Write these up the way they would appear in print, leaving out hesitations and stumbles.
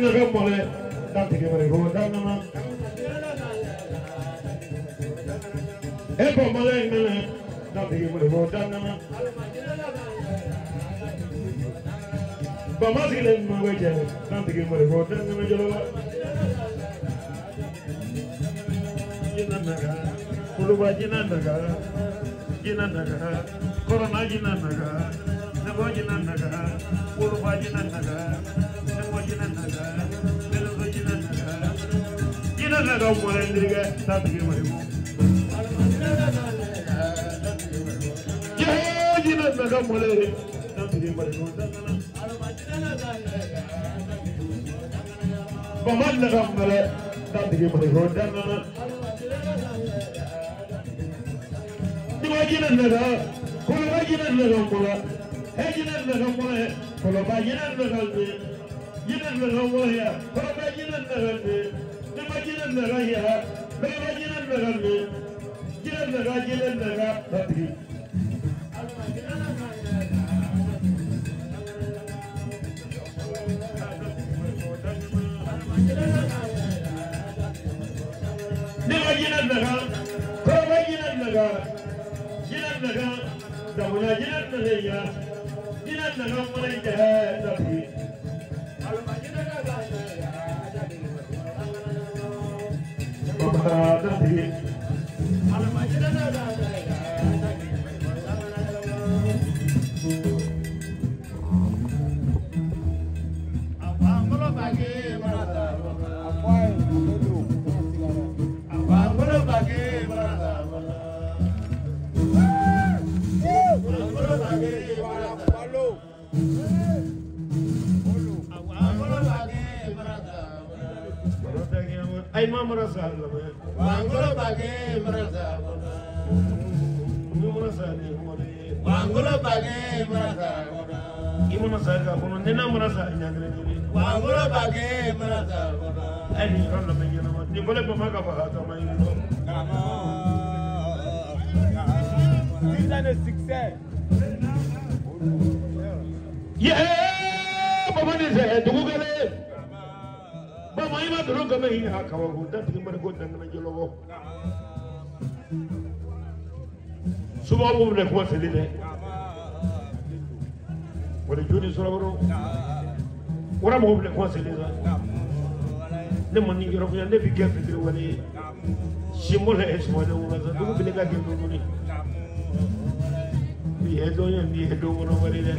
naga mole dantige mare go danama ebo mole nana dantige mare go danama Bamasile mweje dantige mare go danama jolola jinanaga kuluba jinanaga corona jinanaga nebo jinanaga kuluba jinanaga nebo jinanaga belgo jinanaga mole ndiga dantige mare go jinanaga mole dantige mare go danama Bamasile mole dantige mare go danama Imagine naga, imagine naga mula, imagine naga mula, kalau imagine naga ni, imagine naga mula ya, kalau imagine naga ni, imagine naga ya, kalau imagine naga ni, imagine naga tapi. Imagine naga, kalau imagine naga. Jinan naga, damuna jinan naga ya, jinan naga mulai dah tapi. Bapak tapi. Abang kalau bagi merasa, abang kalau bagi merasa. Ay merasa, Banglo bagi merasa, merasa ni, Banglo bagi merasa, ibu merasa, kamu nina merasa ini agak ni, Banglo bagi merasa, ini kan lebih jelas, ni boleh pemakai apa atau main itu, kita ada sukses, ya, apa ni saya tunggu kali. Bama ima dulu kami ini hak kawan kita terima rekodan dengan jologo. Semua orang boleh kuat sendiri. Boleh juni suraburu. Orang boleh kuat sendiri. Namun ni orang punya nebi gap itu wali. Simul semua ada orang tu boleh kaki dulu ni. Ni hedo orang wali ni.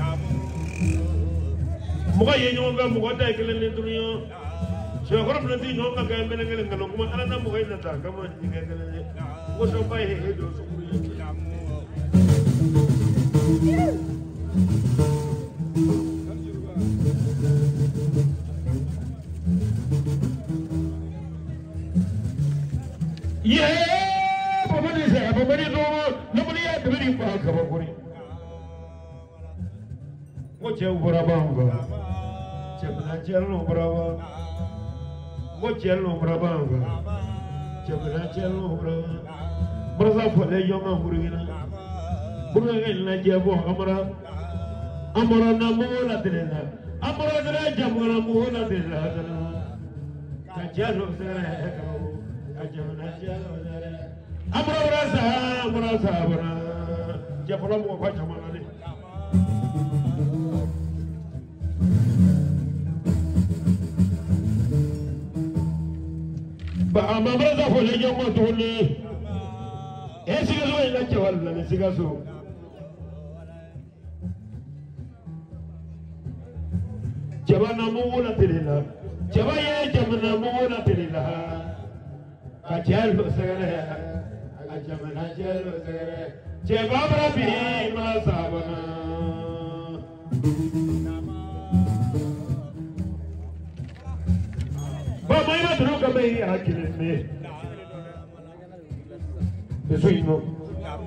Muka ye nyonga muka dah ikhlas ni dunia. So kalau berarti nyonga kaya menenggelam kalau cuma anak namu kaya datang kamu jika kalian, वो सब पाए हैं जो सुकुरिया ये पमनी से पमनी तो नमनी है तुम्हारी बात खबर करी वो चेव बराबर होगा चेवना चेवनो बराबर वो चेवनो बराबर होगा चेवना चेवनो बराबर बरसा फले योंगा बुरीना बुरीना इन्ना जेबो हमारा हमारा नामोला तेरेना हमारा तेरे जमुना मोहना तेरेना काजलो तेरे करो काजलो चलो तेरे हमारा बरसा बरा जबला मो भाई जमाना ने Bahamma bरसा फले योंगा तोने ऐसी का जो इलाज चल रहा है सिका सो जब नामोला तेरेला जब ये जब नामोला तेरेला काजल सगरे जब नाजल सगरे जब बाबरा भी मला साबना बाबा ये तो कब ही आखिर में Besoino,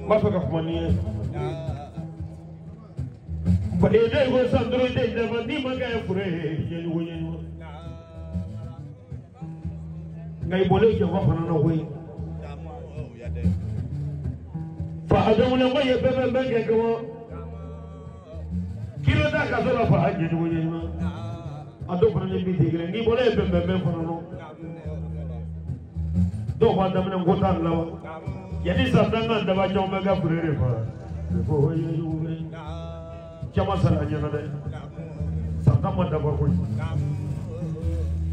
masa kafmania. Pada dia gua sandro dia dapat ni makai pure jadi gua ni. Ngai boleh jawab mana nak gua. Faham mana gua ya bebe bege gua. Kira dah kasar apa jadi gua ni. ado fana ni bi tigre ni bole bembe fana no do ba da mena ngota lawa yani sabanga da ba jombe ga burere fa ko yuwe chama sala nyana de sakama da ba ko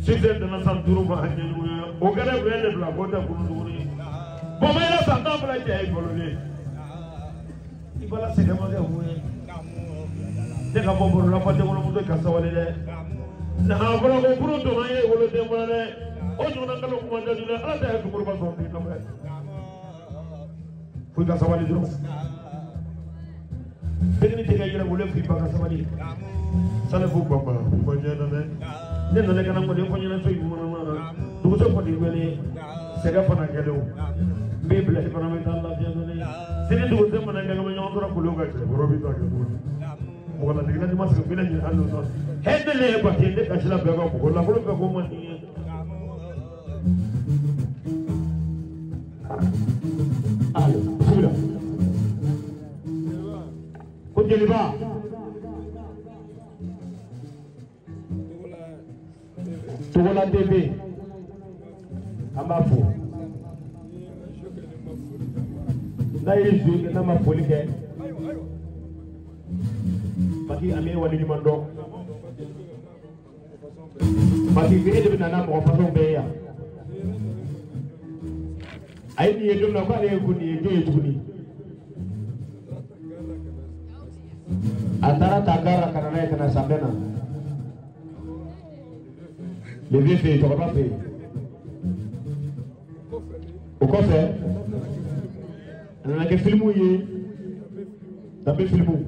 site de na san duru ba hanye yuwe o gare wele bla ko da kunu duri bo me la sakama bla je bolole ibala se ga ma ga huwe de ka bo bolo la fa de wolo mo de ka sawale de na ha bolo ko buru to ma ye wolo de mo de o jona kala ko manda dina ala da ko buru ba so bi no me fu ka sawale duro begini te ga yira wolo fi ba ka sawale sale fu baba ko nyana ne ne ne kana mo de ko nyana so yi mo na du so ko di wele se ga fana ga do be bla e fana me ta Allah ya ne sini du se mo na ga ma nyon ko lo ga te boro bi ta ga mo la digna di mas ko bi na ni hallo so hedele ko te de ka sila be ga ko la ko be ko mo ni allo subira ko jeli ba Togola TV amafo na yesu na mafoli ke maki ame wali ni mando maki bi de na mo façon be ya ay ni yedum na ko ale ko ni joye tuguni atara tagara kana kana sambena le vieux fait tu vas pas faire au coffre on a que filmou yé d'abord filmou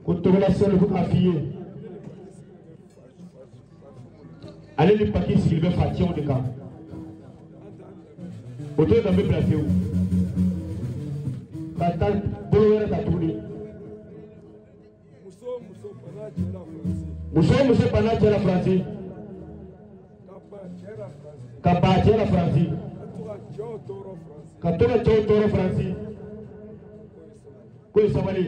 quand tu la seule pour affier allez le paquet s'il veut faire tiens de cas autour d'abord placé où quand bolowera ta tourner muso pana jera franci kaba jera franci katora toro franci ko sabali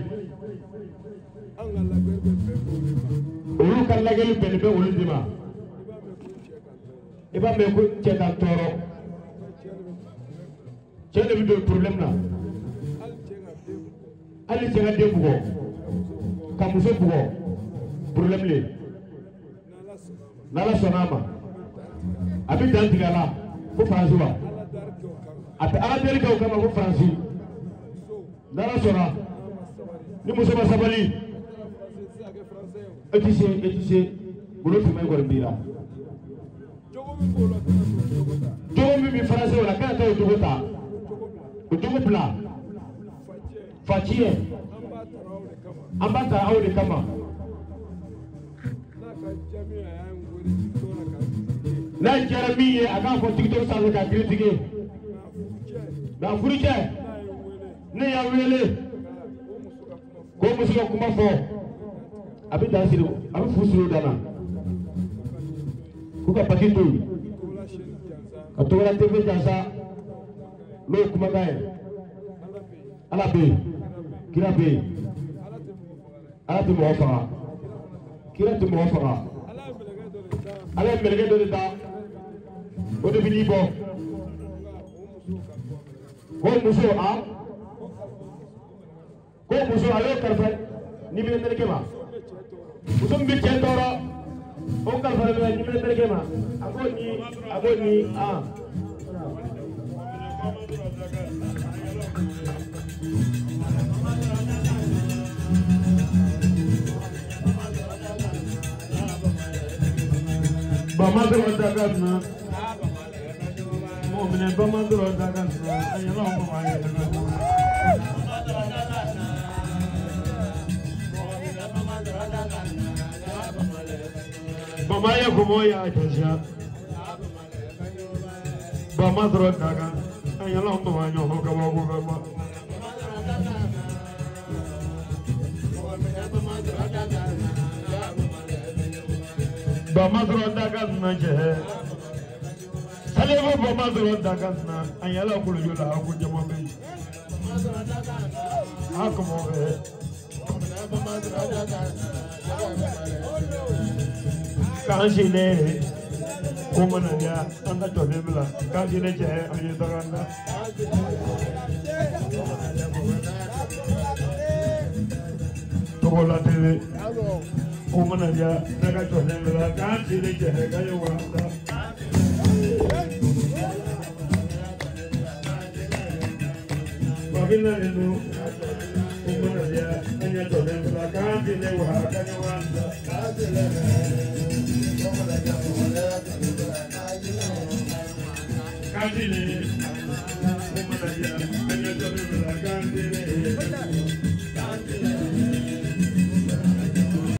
olu kan lagelu benbe olu dima iba me ko ceka toro cede bi do problème na ali ceka de bugo kamuso bugo problème le nala sonama abi dan tigala ko franci wa ate ala deri ka kama ko franci nala sona ni muso ba sabali etise bolo fi may gor bira jogo mi français wala ka ta jogo ta o jogo bla fachie ambata awde kama na jaramiye aka ko tiktok sa ka critique na furuje ne ya wele ko musuko kuma fo abi dansiri abi fusiro dana ko ka pakito ka to la TV jansa lo kuma gae ala be kira be ala te mo fa kira te mo fa ala melege do da o de bini bo ko muso a ko muso ale karfa ni bi ndere kema muso mbi cendoro o karfa ni bi ndere kema agoni a Bamadro Dagana, Momine Bamadro Dagana, and you know my Bamaya Kumoya, Bamadro Dagan, and you know my Hokawa. Bamadro Dagana, Salemo Bamadro Dagana, and yellow Kulula, would you want me? How come over here? Kanjile, Omanaya, and the Tonebla, Kanjile, and Yadaranda. Tobola TV, Omanaya, Nagatonebla, Kanjile, Gayawanda. Babina, Omanaya, and Yatonebla, Kanjile, Gayawanda. Kajile,